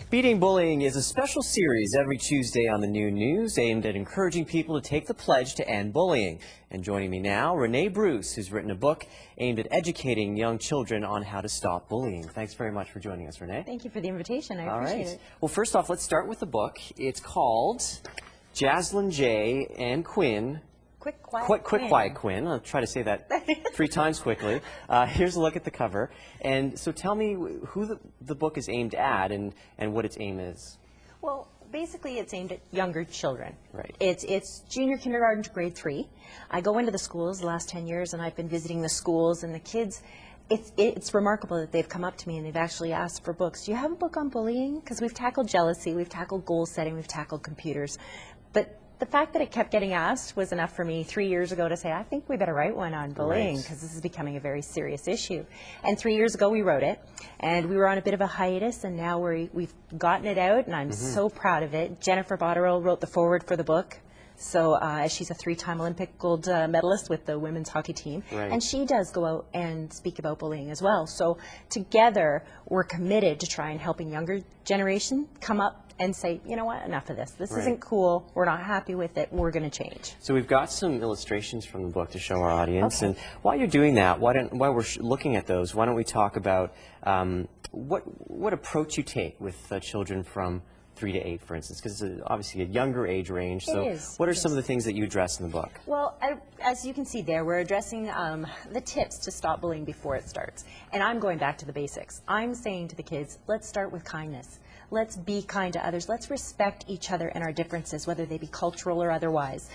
Beating Bullying is a special series every Tuesday on the New News aimed at encouraging people to take the pledge to end bullying. And joining me now, Renna Bruce, who's written a book aimed at educating young children on how to stop bullying. Thanks very much for joining us, Renna. Thank you for the invitation. I appreciate it. Well, first off, let's start with the book. It's called Jazlyn J and Quinn. Quick, quiet, Quinn. I'll try to say that 3 times quickly. Here's a look at the cover. And so tell me who the book is aimed at and what its aim is. Well, basically it's aimed at younger children. Right. It's junior kindergarten to grade 3. I go into the schools the last 10 years and I've been visiting the schools and the kids. It's remarkable that they've come up to me and they've actually asked for books. Do you have a book on bullying? Because we've tackled jealousy, we've tackled goal setting, we've tackled computers. But the fact that it kept getting asked was enough for me 3 years ago to say, I think we better write one on bullying because this is becoming a very serious issue. And 3 years ago we wrote it, and we were on a bit of a hiatus, and now we've gotten it out, and I'm so proud of it. Jennifer Botterill wrote the foreword for the book. So she's a 3-time Olympic gold medalist with the women's hockey team. And she does go out and speak about bullying as well. So together, we're committed to try and helping younger generation come up and say, you know what, enough of this. This isn't cool. We're not happy with it. We're going to change. So we've got some illustrations from the book to show our audience. And while you're doing that, while we're looking at those, why don't we talk about what approach you take with children from 3 to 8, for instance, because it's obviously a younger age range. So what are some of the things that you address in the book? Well, as you can see there, we're addressing the tips to stop bullying before it starts. And I'm going back to the basics. I'm saying to the kids, let's start with kindness. Let's be kind to others. Let's respect each other and our differences, whether they be cultural or otherwise.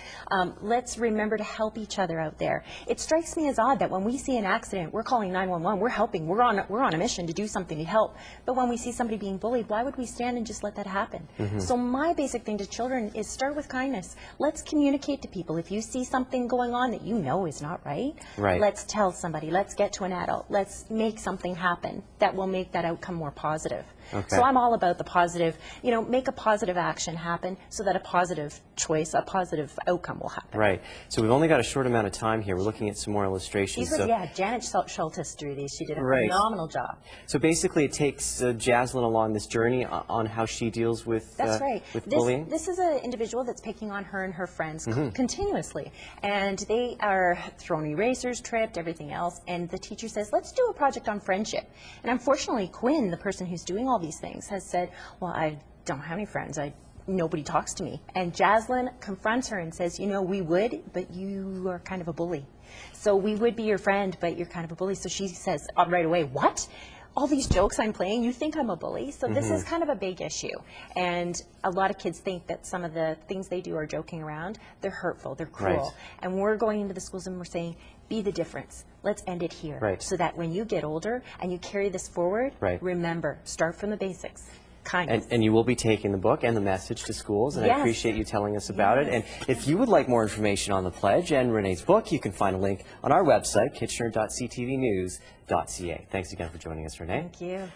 Let's remember to help each other out there. It strikes me as odd that when we see an accident, we're calling 911, we're helping, we're on a mission to do something to help. But when we see somebody being bullied, why would we stand and just let that happen? So my basic thing to children is start with kindness. Let's communicate to people. If you see something going on that you know is not right, let's tell somebody. Let's get to an adult. Let's make something happen that will make that outcome more positive. So I'm all about the positive, you know, make a positive action happen so that a positive choice, a positive outcome will happen. Right. So we've only got a short amount of time here. We're looking at some more illustrations. These were, Janet Schultes drew these. She did a phenomenal job. So basically it takes Jazlyn along this journey on how she deals with, with bullying? This is an individual that's picking on her and her friends continuously. And they are throwing erasers, tripped, everything else. And the teacher says, let's do a project on friendship. And unfortunately, Quinn, the person who's doing all these things, has said, well, I don't have any friends. Nobody talks to me. And Jazlyn confronts her and says, you know, we would, but you are kind of a bully. So we would be your friend, but you're kind of a bully. So she says right away, what? All these jokes I'm playing, you think I'm a bully? So this is kind of a big issue. And a lot of kids think that some of the things they do are joking around. They're hurtful, they're cruel. And we're going into the schools and we're saying, be the difference. Let's end it here. So that when you get older and you carry this forward, remember, start from the basics. Kindness. And you will be taking the book and the message to schools, and I appreciate you telling us about it. And if you would like more information on the pledge and Renna's book, you can find a link on our website, kitchener.ctvnews.ca. Thanks again for joining us, Renna. Thank you.